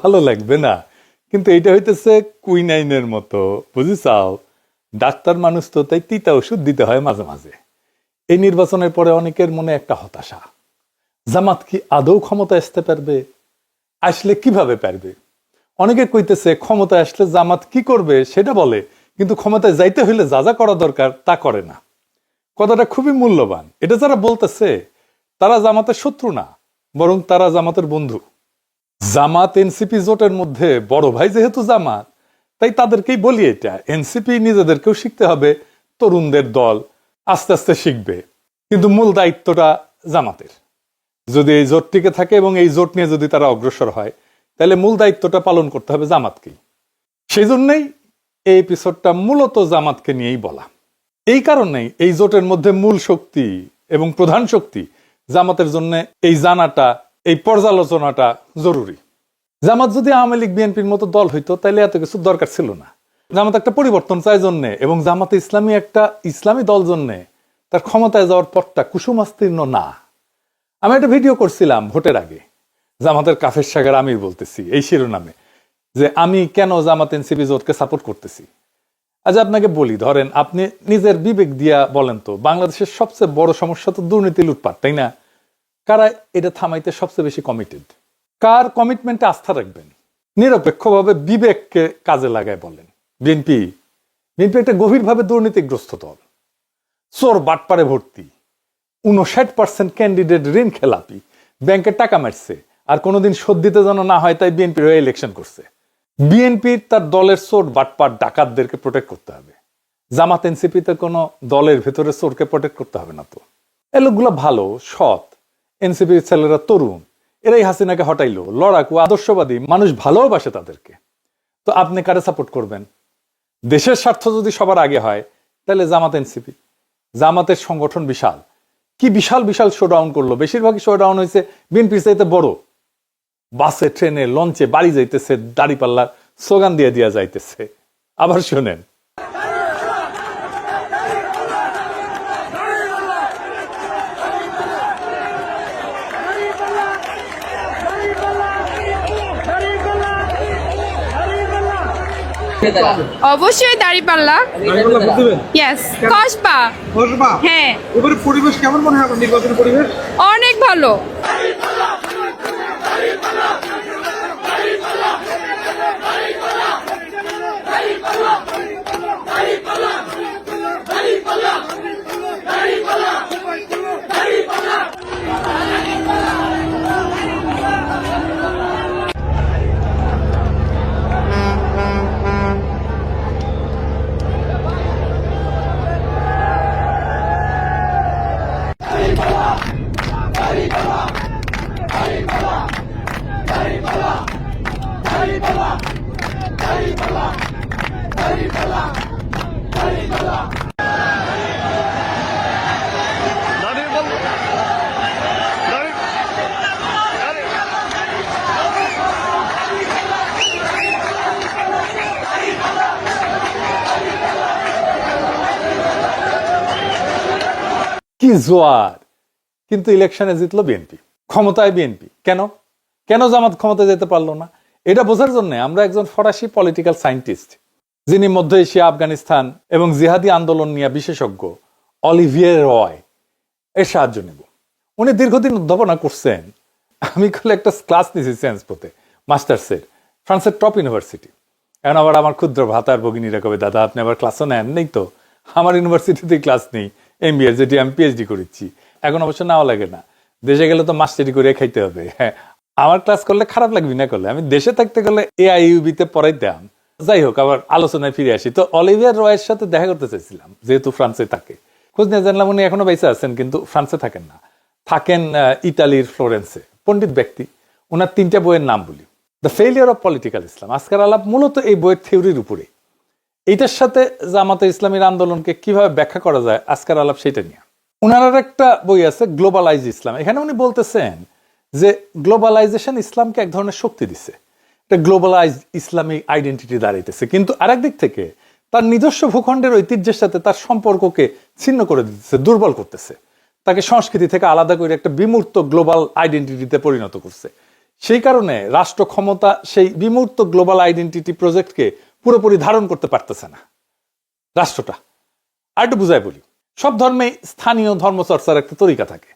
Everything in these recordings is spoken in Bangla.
ভালো লাগবে না, কিন্তু এটা হইতেছে কুইনাইনের মতো, বুঝিসাও? ডাক্তার মানুষ তো, তাই তিতা ওষুধ দিতে হয় মাঝে মাঝে। এই নির্বাচনের পরে অনেকের মনে একটা হতাশা, জামাত কি আদৌ ক্ষমতা আসতে পারবে? আসলে কিভাবে পারবে? অনেকে কইতেছে ক্ষমতায় আসলে জামাত কি করবে সেটা বলে, কিন্তু ক্ষমতায় যাইতে হইলে যা যা করা দরকার তা করে না। কথাটা খুবই মূল্যবান। এটা যারা বলতেছে তারা জামাতের শত্রু না, বরং তারা জামাতের বন্ধু। জামাত এনসিপি জোটের মধ্যে বড় ভাই যেহেতু জামাত, তাই তাদেরকেই বলি এটা, এনসিপি নিজেদেরকেও শিখতে হবে, তরুণদের দল আস্তে আস্তে শিখবে, কিন্তু মূল দায়িত্বটা জামাতের। যদি এই জোট টিকে থাকে এবং এই জোট নিয়ে যদি তারা অগ্রসর হয়, তাহলে মূল দায়িত্বটা পালন করতে হবে জামাতকেই। সেই জন্যই এই এপিসোডটা মূলত জামাতকে নিয়েই বলা। এই কারণেই এই জোটের মধ্যে মূল শক্তি এবং প্রধান শক্তি জামাতের জন্য এই জানাটা, এই পর্যালোচনাটা জরুরি। জামাত যদি আওয়ামী লীগ বিএনপির মতো দল হইতো তাহলে এত কিছু দরকার ছিল না। জামাত একটা পরিবর্তন চায় জন্যে, এবং জামাতে ইসলামী একটা ইসলামী দল জন্যে তার ক্ষমতায় যাওয়ার পথটা কুসুমাস্তীর্ণ না। আমি একটা ভিডিও করছিলাম ভোটের আগে, জামাতের কাফের সাগর আমির বলতেছি এই শিরোনামে, যে আমি কেন জামাত এনসিপি জোটকে সাপোর্ট করতেছি। আজ আপনাকে বলি, ধরেন আপনি নিজের বিবেক দিয়া বলেন তো, বাংলাদেশের সবচেয়ে বড় সমস্যা তো দুর্নীতি, লুটপাট, তাই না? কারা এটা থামাইতে সবচেয়ে বেশি কমিটেড? কার কমিটমেন্টে আস্থা রাখবেন? নিরপেক্ষভাবে বিবেককে কাজে লাগায় বলেন। বিএনপি একটা গভীরভাবে দুর্নীতিগ্রস্ত দল, চোর বাটপারে ভর্তি, 59% ক্যান্ডিডেট ঋণ খেলাপি, ব্যাংকে টাকা মারছে, আর কোনোদিন শোধ দিতে যেন না হয় তাই বিএনপির হয়ে ইলেকশন করছে। বিএনপির তার দলের চোর বাটপার ডাকাতদেরকে প্রোটেক্ট করতে হবে। জামাত এনসিপিতে কোনো দলের ভেতরে চোরকে প্রোটেক্ট করতে হবে না তো। এই লোকগুলো ভালো, সৎ, এনসিপির ছেলেরা তরুণ, এরাই হাসিনাকে হটাইলো, লড়াকু, আদর্শবাদী মানুষ, ভালোবাসে তাদেরকে। তো আপনি কারে সাপোর্ট করবেন? দেশের স্বার্থ যদি সবার আগে হয় তাহলে জামাত এনসিপি। জামাতের সংগঠন বিশাল, কি বিশাল বিশাল শোডাউন করলো, বেশিরভাগই শোডাউন হয়েছে বিএনপির চাইতে বড়। বাসে, ট্রেনে, লঞ্চে বাড়ি যাইতেছে, দাড়িপাল্লার স্লোগান দিয়ে দিয়া যাইতেছে। আবার শোনেন, অবশ্যই দাঁড়িপাল্লা। ইয়েস, কসবা। হ্যাঁ। এবারে পরিবেশ কেমন মনে হয়? নির্বাচনের পরিবেশ অনেক ভালো। কি জোয়ার! কিন্তু ইলেকশনে জিতলো বিএনপি, ক্ষমতায় বিএনপি। কেন কেন জামাত ক্ষমতায় যেতে পারলো না? এটা বোঝার জন্য আমরা একজন ফরাসি পলিটিক্যাল সায়েন্টিস্ট, যিনি মধ্য এশিয়া, আফগানিস্তান এবং জিহাদি আন্দোলন নিয়ে বিশেষজ্ঞ, অলিভিয়ে রয়, এর সাহায্য নেব। উনি দীর্ঘদিন অধ্যাপনা করছেন। আমি কলে একটা ক্লাস নিয়েছি সায়েন্স পথে, মাস্টার্সের, ফ্রান্সের টপ ইউনিভার্সিটি। এখন আবার আমার ক্ষুদ্র ভাতার ভগিনীরা কবে, দাদা আপনি আবার ক্লাসও নেন? নেই তো, আমার ইউনিভার্সিটিতেই ক্লাস নেই, MBA, যেটি আমি PhD করেছি। এখন অবশ্য নাও লাগে না, দেশে গেলে তো মাস্টারি করে খাইতে হবে। হ্যাঁ, আমার ক্লাস করলে খারাপ লাগবে না করলে, আমি দেশে থাকতে গেলে AIUB-তে পড়াইতাম। যাই হোক, আবার আলোচনায় ফিরে আসি। তো অলিভিয়ার রয়ের সাথে দেখা করতে চাইছিলাম, যেহেতু ফ্রান্সে থাকে। খোঁজ নিয়ে জানলাম উনি এখনো বেঁচে আছেন, কিন্তু ফ্রান্সে থাকেন না, থাকেন ইটালির ফ্লোরেন্সে। পণ্ডিত ব্যক্তি। ওনার 3টা বইয়ের নাম বলি। দ্য ফেইলিয়ার অফ পলিটিক্যাল ইসলাম, আজকের আলাপ মূলত এই বইয়ের থিওরির উপরে। এইটার সাথে জামাতে ইসলামীর আন্দোলনকে কিভাবে ব্যাখ্যা করা যায়, আজকের আলাপ সেটা নিয়ে। ওনার একটা বই আছে, গ্লোবালাইজ ইসলাম। এখানে উনি বলতেছেন যে গ্লোবালাইজেশন ইসলামকে এক ধরনের শক্তি দিচ্ছে, একটা গ্লোবালাইজ ইসলামিক আইডেন্টিটি দাঁড়াইতেছে, কিন্তু আরেক দিক থেকে তার নিজস্ব ভূখণ্ডের ঐতিহ্যের সাথে তার সম্পর্ককে ছিন্ন করে দিতেছে, দুর্বল করতেছে, তাকে সংস্কৃতি থেকে আলাদা করে একটা বিমূর্ত গ্লোবাল আইডেন্টিটিতে পরিণত করছে। সেই কারণে রাষ্ট্র ক্ষমতা সেই বিমূর্ত গ্লোবাল আইডেন্টিটি প্রজেক্টকে পুরোপুরি ধারণ করতে পারতেছে না রাষ্ট্রটা। আর একটু বুঝাই বলি, সব ধর্মেই স্থানীয় ধর্মচর্চার একটা তরিকা থাকে,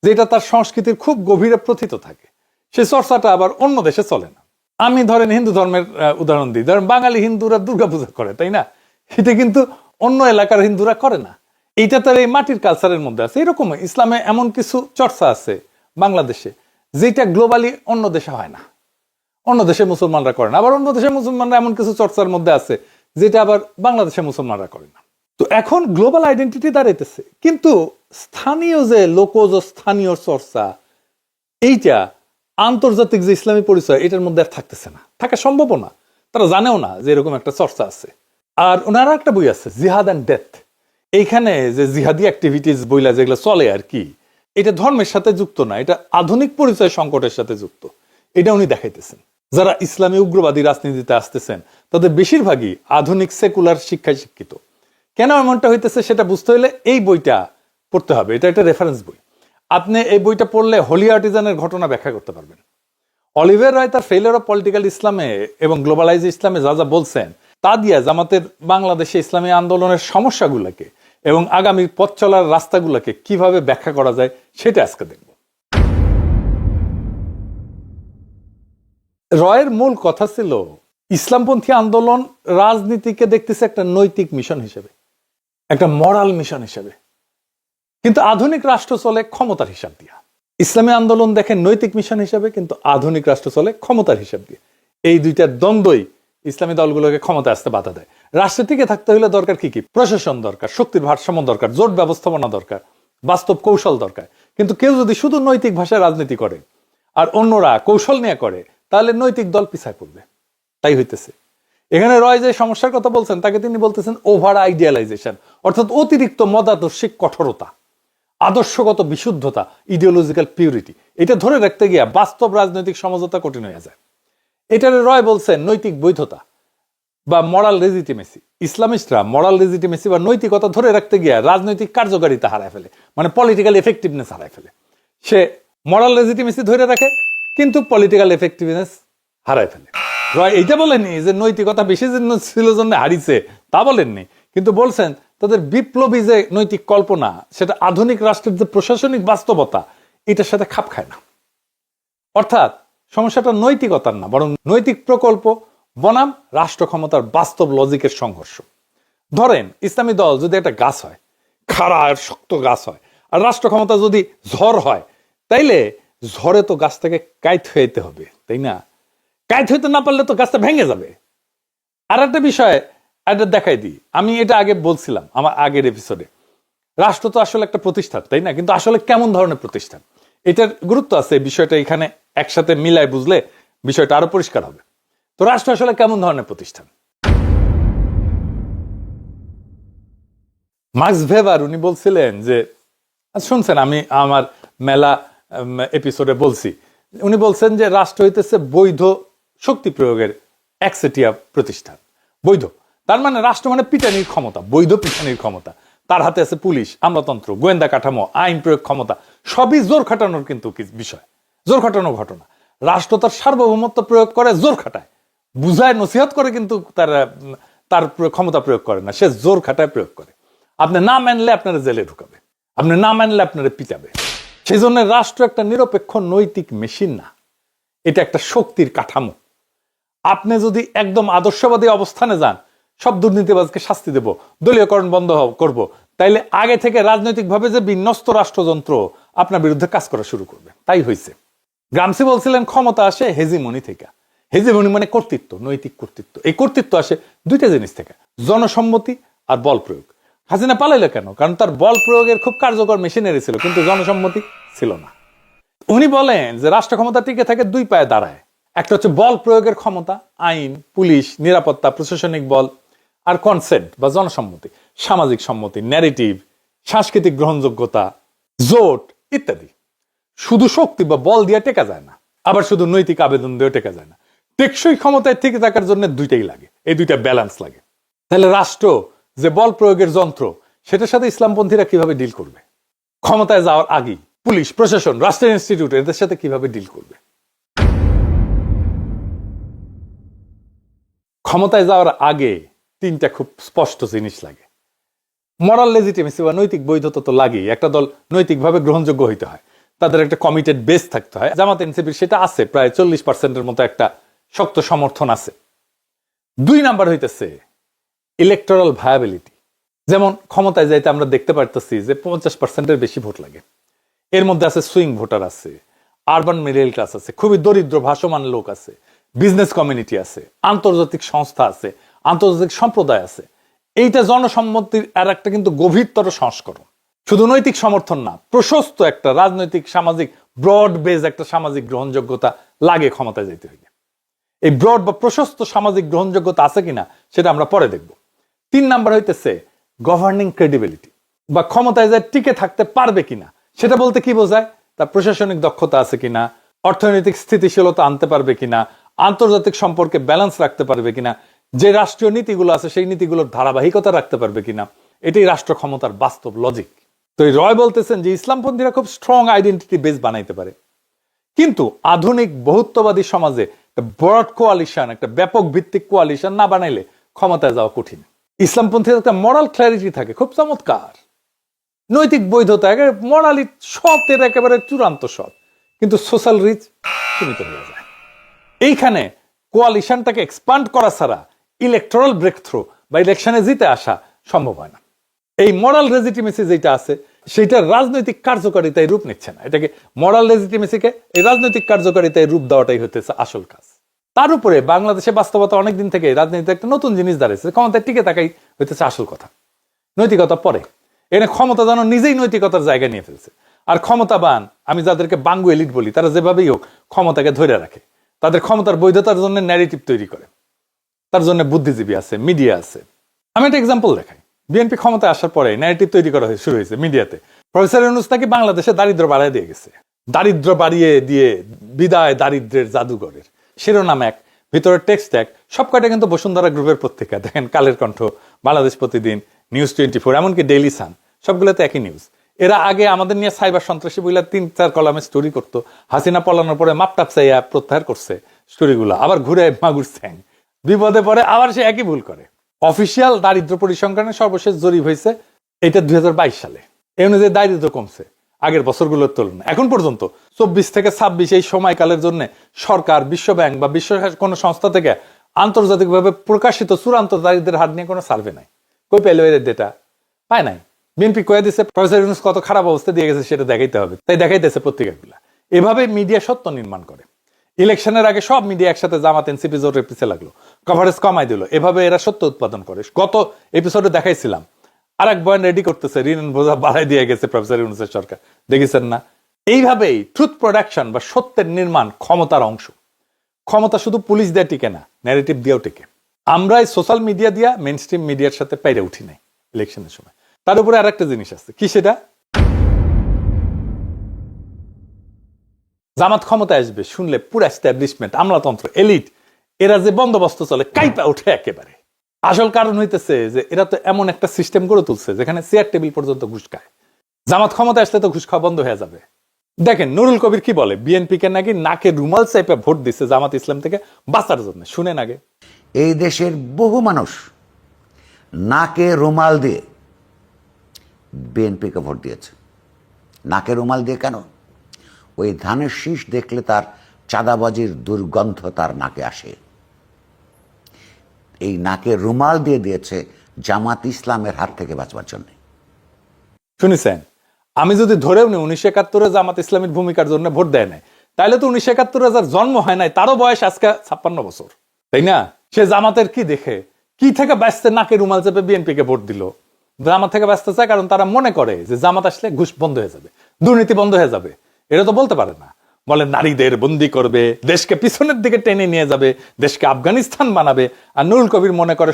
যেটা তার সংস্কৃতির খুব গভীরে প্রথিত থাকে। সেই চর্চাটা আবার অন্য দেশে চলে না। আমি ধরেন হিন্দু ধর্মের উদাহরণ দিই, ধরেন বাঙালি হিন্দুরা দুর্গাপূজা করে, তাই না? এটা কিন্তু অন্য এলাকার হিন্দুরা করে না। এইটা তার এই মাটির কালচারের মধ্যে আছে। এরকম ইসলামে এমন কিছু চর্চা আছে বাংলাদেশে যেটা গ্লোবালি অন্য দেশে হয় না, অন্য দেশে মুসলমানরা করে না। আবার অন্য দেশে মুসলমানরা এমন কিছু চর্চার মধ্যে আছে যেটা আবার বাংলাদেশে মুসলমানরা করে না। তো এখন গ্লোবাল আইডেন্টিটি দাঁড়াইতেছে, কিন্তু স্থানীয় যে লোকজ স্থানীয় চর্চা, এইটা আন্তর্জাতিক যে ইসলামী পরিচয়, এটার মধ্যে আর থাকতেছে না, থাকা সম্ভব না। তারা জানেও না যে এরকম একটা চর্চা আছে। আর ওনারা একটা বই আছে, জিহাদ অ্যান্ড ডেথ। এইখানে যে জিহাদি অ্যাক্টিভিটিস বইলা যেগুলো চলে আর কি, এটা ধর্মের সাথে যুক্ত না, এটা আধুনিক পরিচয় সংকটের সাথে যুক্ত। এটা উনি দেখাইতেছেন। যারা ইসলামী উগ্রবাদী রাজনীতিতে আসতেছেন তাদের বেশিরভাগই আধুনিক সেকুলার শিক্ষায় শিক্ষিত। কেন এমনটা হইতেছে সেটা বুঝতে হলে এই বইটা পড়তে হবে। এটা একটা রেফারেন্স বই। আপনি এই বইটা পড়লে হোলি আর্টিজানের ঘটনা ব্যাখ্যা করতে পারবেন। অলিভার রায় তার ফেলিওর অফ পলিটিক্যাল ইসলামে এবং গ্লোবালাইজ ইসলামে যা যা বলছেন তা দিয়ে জামাতের বাংলাদেশে ইসলামী আন্দোলনের সমস্যাগুলোকে এবং আগামী পথ চলার রাস্তাগুলোকে কিভাবে ব্যাখ্যা করা যায় সেটা আজকে দেখব। রয়ের মূল কথা ছিল ইসলামপন্থী আন্দোলন রাজনীতিকে দেখতেছে একটা নৈতিক মিশন হিসেবে, একটা মরাল মিশন হিসেবে। কিন্তু আধুনিক রাষ্ট্র চলে ক্ষমতার হিসাব দিয়া। ইসলামী আন্দোলন দেখে নৈতিক মিশন হিসেবে, কিন্তু আধুনিক রাষ্ট্র চলে ক্ষমতার হিসাব দিয়ে। এই দুইটার দ্বন্দ্বই ইসলামী দলগুলোকে ক্ষমতা আসতে বাধা দেয়। রাষ্ট্রে টিকে থাকতে হলে দরকার কি কি? প্রশাসন দরকার, শক্তির ভারসাম্য দরকার, জোট ব্যবস্থাপনা দরকার, বাস্তব কৌশল দরকার। কিন্তু কেউ যদি শুধু নৈতিক ভাষায় রাজনীতি করে আর অন্যরা কৌশল নিয়ে করে, তাহলে নৈতিক দল পিছায় পড়বে। তাই হইতেছে। এখানে রয় যে সমস্যার কথা বলছেন তাকে তিনি বলতেছেন ওভার আইডিয়ালাইজেশন, অর্থাৎ অতিরিক্ত মতাদর্শিক কঠোরতা, আদর্শগত বিশুদ্ধতা, ইডিওলজিক্যাল পিউরিটি। এটা ধরে রাখতে গিয়া বাস্তব রাজনৈতিক সমঝোতা কঠিন হয়ে যায়। এটারে রয় বলছেন নৈতিক বৈধতা বা মরাল লেজিটিমেসি। ইসলামিস্টরা মরাল লেজিটিমেসি বা নৈতিকতা ধরে রাখতে গিয়া রাজনৈতিক কার্যকারিতা হারায় ফেলে, মানে পলিটিক্যাল এফেক্টিভনেস হারায় ফেলে। সে মরাল লেজিটিমেসি ধরে রাখে কিন্তু পলিটিক্যাল এফেক্টিভনেস হারায় ফেলে। রয় এইটা বলেননি যে নৈতিকতা বেশি ছিল জন্য হারিছে, তা বলেননি, কিন্তু বলছেন তাদের বিপ্লবী যে নৈতিক কল্পনা, সেটা আধুনিক রাষ্ট্রের যে প্রশাসনিক বাস্তবতা, এটার সাথে খাপ খায় না। অর্থাৎ সমস্যাটা নৈতিকতার না, বরং নৈতিক প্রকল্প বনাম রাষ্ট্র ক্ষমতার বাস্তব লজিকের সংঘর্ষ। ধরেন ইসলামী দল যদি একটা গাছ হয়, খাড়া আর শক্ত গাছ হয়, আর রাষ্ট্র ক্ষমতা যদি ঝড় হয়, তাইলে ঝড়ে তো গাছ থেকে কাইট হইতে হবে, তাই না? কাইট হইতে না পারলে তো গাছটা ভেঙে যাবে। আর একটা বিষয় এটা দেখাই দিই, আমি এটা আগে বলছিলাম আমার আগের এপিসোডে, রাষ্ট্র তো আসলে একটা প্রতিষ্ঠান, তাই না? কিন্তু আসলে কেমন ধরনের প্রতিষ্ঠান, এটার গুরুত্ব আছে। বিষয়টা এখানে একসাথে মিলায় বুঝলে বিষয়টা আরো পরিষ্কার হবে। তো রাষ্ট্র আসলে কেমন ধরনের প্রতিষ্ঠান? মার্কস ভেবার উনি বলছিলেন যে, শুনছেন আমি আমার মেলা এপিসোডে বলছি, উনি বলছেন যে রাষ্ট্র হইতেছে বৈধ শক্তি প্রয়োগের একচেটিয়া প্রতিষ্ঠান। বৈধ তার মানে রাষ্ট্র মানে পিটানির ক্ষমতা, বৈধ পিটানির ক্ষমতা। তার হাতে আছে পুলিশ, আমলাতন্ত্র, গোয়েন্দা কাঠামো, আইন প্রয়োগ ক্ষমতা, সবই জোর খাটানোর কিন্তু বিষয়, জোর খাটানোর ঘটনা। রাষ্ট্র তার সার্বভৌমত্ব প্রয়োগ করে, জোর খাটায়, বুঝায়, নসিহত করে, কিন্তু তার ক্ষমতা প্রয়োগ করে না, সে জোর খাটায় প্রয়োগ করে। আপনি না মানলে আপনারা জেলে ঢুকাবে, আপনি না মানলে আপনারা পিটাবে। সেই জন্য রাষ্ট্র একটা নিরপেক্ষ নৈতিক মেশিন না, এটা একটা শক্তির কাঠামো। আপনি যদি একদম আদর্শবাদী অবস্থানে যান, সব দুর্নীতিবাজকে শাস্তি দেব, দলীয়করণ বন্ধ করব, তাইলে আগে থেকে রাজনৈতিকভাবে যে বিন্যস্ত রাষ্ট্রযন্ত্র আপনার বিরুদ্ধে কাজ করা শুরু করবে। তাই হয়েছে। গ্রামসি বলছিলেন ক্ষমতা আসে হেজিমনি থেকে। হেজিমনি মানে কর্তৃত্ব, নৈতিক কর্তৃত্ব। এই কর্তৃত্ব আসে দুইটা জিনিস থেকে, জনসম্মতি আর বল প্রয়োগ। হাসিনা পালাইলো কেন? কারণ তার বল প্রয়োগের খুব কার্যকর মেশিনারি ছিল, কিন্তু জনসম্মতি ছিল না। উনি বলেন যে রাষ্ট্র ক্ষমতা টিকে থাকে দুই পায়ে দাঁড়ায়। একটা হচ্ছে বল প্রয়োগের ক্ষমতা, আইন, পুলিশ, নিরাপত্তা, প্রশাসনিক বল, আর কনসেন্ট বা জনসম্মতি, সামাজিক সম্মতি, ন্যারেটিভ, সাংস্কৃতিক গ্রহণযোগ্যতা, জোট ইত্যাদি। শুধু শক্তি বা বল দিয়ে টেকা যায় না, আবার শুধু নৈতিক আবেদন দিয়ে টেকা যায় না। টেকসই ক্ষমতায় টিকে থাকার জন্য দুইটাই লাগে, এই দুইটা ব্যালেন্স লাগে। তাহলে রাষ্ট্র যে বল প্রয়োগের যন্ত্র, সেটার সাথে ইসলামপন্থীরা কিভাবে ডিল করবে? ক্ষমতায় যাওয়ার আগেই পুলিশ, প্রশাসন, রাষ্ট্রের ইনস্টিটিউট এদের সাথে কিভাবে ডিল করবে? ক্ষমতায় যাওয়ার আগে তিনটা খুব স্পষ্ট জিনিস লাগে। মরাল লেজিটিমেসি বা নৈতিক বৈধতা তো লাগেই, একটা দল নৈতিকভাবে গ্রহণযোগ্য হইতে হয়, তাদের একটা কমিটেড বেস থাকতে হয়। জামাত এনসিপির সেটা আছে, প্রায় 40% মতো একটা শক্ত সমর্থন আছে। 2 নাম্বার হইতেছে ইলেকটোরাল ভায়াবিলিটি। যেমন ক্ষমতায় যাইতে আমরা দেখতে পারতেছি যে 50%-এর বেশি ভোট লাগে। এর মধ্যে আছে সুইং ভোটার আছে, আরবান মিডল ক্লাস আছে, খুবই দরিদ্র ভাসমান লোক আছে, বিজনেস কমিউনিটি আছে, আন্তর্জাতিক সংস্থা আছে, আন্তর্জাতিক সম্প্রদায় আছে। এইটা জনসম্মতির আর একটা কিন্তু গভীরতর সংস্করণ। শুধু নৈতিক সমর্থন না, প্রশস্ত একটা রাজনৈতিক সামাজিক ব্রড বেজ একটা সামাজিক গ্রহণযোগ্যতা লাগে ক্ষমতায় যেতে হইলে। এই ব্রড বা প্রশস্ত সামাজিক গ্রহণযোগ্যতা আছে কিনা সেটা আমরা পরে দেখব। 3 নাম্বার হইতেছে গভর্নিং ক্রেডিবিলিটি, বা ক্ষমতায় যায় টিকে থাকতে পারবে কিনা। সেটা বলতে কি বোঝায়? তার প্রশাসনিক দক্ষতা আছে কিনা, অর্থনৈতিক স্থিতিশীলতা আনতে পারবে কিনা, আন্তর্জাতিক সম্পর্কে ব্যালেন্স রাখতে পারবে কিনা, যে রাষ্ট্রীয় নীতিগুলো আছে সেই নীতিগুলোর ধারাবাহিকতা রাখতে পারবে কিনা। এটাই রাষ্ট্র ক্ষমতার বাস্তব লজিক। তো এই রয় বলতেছেন যে ইসলামপন্থীরা খুব স্ট্রং আইডেন্টিটি বেস বানাইতে পারে, কিন্তু আধুনিক বহুত্ববাদী সমাজে একটা ব্রড কোয়ালিশন, একটা ব্যাপক ভিত্তিক কোয়ালিশন না বানাইলে ক্ষমতায় যাওয়া কঠিন। ইসলামপন্থীর একটা মরাল ক্ল্যারিটি থাকে, খুব চমৎকার, নৈতিক বৈধতা, মরালি সতের একেবারে চূড়ান্ত সৎ, কিন্তু সোশ্যাল রিচ সীমিত হয়ে যায়। এইখানে কোয়ালিশনটাকে এক্সপান্ড করা ছাড়া ইলেকটোরাল ব্রেক থ্রু বা ইলেকশনে জিতে আসা সম্ভব হয় না। এই মরাল লেজিটিমেসি যেটা আছে সেটা রাজনৈতিক কার্যকারিতায় রূপ নিচ্ছে না। এটাকে মরাল লেজিটিমেসিকে এই রাজনৈতিক কার্যকারিতায় রূপ দেওয়াটাই হতেছে আসল কাজ। তার উপরে বাংলাদেশে বাস্তবতা অনেকদিন থেকে রাজনীতিতে একটা নতুন জিনিস দাঁড়িয়েছে, ক্ষমতায় টিকে থাকাই হইতেছে আসল কথা, নৈতিকতা পরে। এখানে ক্ষমতা যেন নিজেই নৈতিকতার জায়গা নিয়ে ফেলছে। আর ক্ষমতাবান, আমি যাদেরকে বাঙ্গু এলিট বলি, তারা যেভাবেই হোক ক্ষমতাকে ধরে রাখে, তাদের ক্ষমতার বৈধতার জন্য ন্যারেটিভ তৈরি করে, তার জন্য বুদ্ধিজীবী আছে, মিডিয়া আছে। আমি একটা এক্সাম্পল দেখাই। বিএনপি ক্ষমতায় আসার পরে ন্যারেটিভ তৈরি করা শুরু হয়েছে মিডিয়াতে, প্রফেসর ইউনূস নাকি বাংলাদেশে দারিদ্র বাড়ায় দিয়ে গেছে, দারিদ্র বাড়িয়ে দিয়ে বিদায় দারিদ্রের জাদুঘরের শিরোনাম এক, ভিতরে টেক্সট এক। সব কয়টা কিন্তু বসুন্ধরা গ্রুপের পত্রিকা, দেখেন কালের কণ্ঠ, বাংলাদেশ প্রতিদিন, নিউজ 24, এমনকি ডেইলি সান, সবগুলোতে একই নিউজ। এরা আগে আমাদের নিয়ে সাইবার সন্ত্রাসী বইলা 3-4 কলামে স্টোরি করতো, হাসিনা পলানোর পরে মাপটাপ চাইয়া প্রত্যাহার করছে স্টোরিগুলো, আবার ঘুরে মাগুর স্যাং, বিপদে পড়ে আবার সে একই ভুল করে। অফিসিয়াল দারিদ্র পরিসংখ্যানের সর্বশেষ জরিপ হয়েছে এটা 2022 সালে। এই অনুযায়ী দারিদ্র কমছে আগের বছরগুলোর তুলনায়। এখন পর্যন্ত 24 থেকে 26 এই সময়কালের জন্য সরকার, বিশ্বব্যাংক বা বিশ্ব কোনো সংস্থা থেকে আন্তর্জাতিকভাবে প্রকাশিত চূড়ান্ত দারিদ্রের হার নিয়ে কোনো সার্ভে নাই। কই পেল এর ডেটা? পায় নাই। বিএনপি কয়ে দিচ্ছে প্রফেসর ইউনূস কত খারাপ অবস্থা দিয়ে গেছে সেটা দেখাইতে হবে, তাই দেখাইতেছে পত্রিকাগুলো। এভাবে মিডিয়া সত্য নির্মাণ করে। ইলেকশনের আগে সব মিডিয়া একসাথে জামাত এনসিপি জোটের পিছে লাগলো, কভারেজ কমাই দিল, এভাবে এরা সত্য উৎপাদন করে। গত এপিসোডে দেখাইছিলাম আর এক বয়ান রেডি করতেছে, ঋণ বোঝা বাড়াই দিয়ে গেছে প্রফেসর ইউনূসের সরকার, দেখেছেন না? এইভাবেই ট্রুথ প্রোডাকশন বা সত্যের নির্মাণ ক্ষমতার অংশ। ক্ষমতা শুধু পুলিশ দিয়ে টিকে না, ন্যারেটিভ দিয়েও টিকে। আমরা এই সোশ্যাল মিডিয়া দিয়া মেইন স্ট্রিম মিডিয়ার সাথে পেরে উঠি নাই ইলেকশনের সময়। তার উপরে আর একটা জিনিস আছে, কি সেটা? জামাত ক্ষমতায় আসবে শুনলে পুরো এস্টাবলিশমেন্ট, আমলাতন্ত্র, এলিট, এরা যে বন্দোবস্ত চলে কাইপা ওঠে একেবারে। আসল কারণ হইতেছে যে এরা তো এমন একটা সিস্টেম গড়ে তুলছে যেখানে চেয়ার টেবিল পর্যন্ত ঘুষ খায়। জামাত ক্ষমতায় আসলে তো ঘুষ খাওয়া বন্ধ হয়ে যাবে। দেখেন নুরুল কবির কি বলে, বিএনপি কে নাকি নাকে রুমাল চাইপে ভোট দিচ্ছে জামাত ইসলাম থেকে বাঁচার জন্য। শুনেন আগে। এই দেশের বহু মানুষ নাকে রুমাল দিয়ে বিএনপিকে ভোট দিয়েছে। নাকে রুমাল দিয়ে কেন? ওই ধানের শীষ দেখলে তার চাঁদাবাজির দুর্গন্ধ তার নাকে আসে। এই নাকে রুমাল দিয়ে দিয়েছে জামাত ইসলামের হাত থেকে বাঁচবার জন্য। শুনেছেন? আমি যদি ধরেও নি 1971 জামাত ইসলামের ভূমিকার জন্য ভোট দেয় নাই, তাহলে তো 1971 যার জন্ম হয় নাই তারও বয়স আজকে 56 বছর, তাই না? সে জামাতের কি দেখে, কি থেকে ব্যস্তে নাকে রুমাল চেপে বিএনপি কে ভোট দিল? জামাত থেকে ব্যস্ত চায় কারণ তারা মনে করে যে জামাত আসলে ঘুষ বন্ধ হয়ে যাবে, দুর্নীতি বন্ধ হয়ে যাবে। এটা তো বলতে পারে না। বলে নারীদের বন্দি করবে, দেশকে পিছনের দিকে টেনে নিয়ে যাবে, দেশকে আফগানিস্তান বানাবে। আর নুরুল কবির মনে করে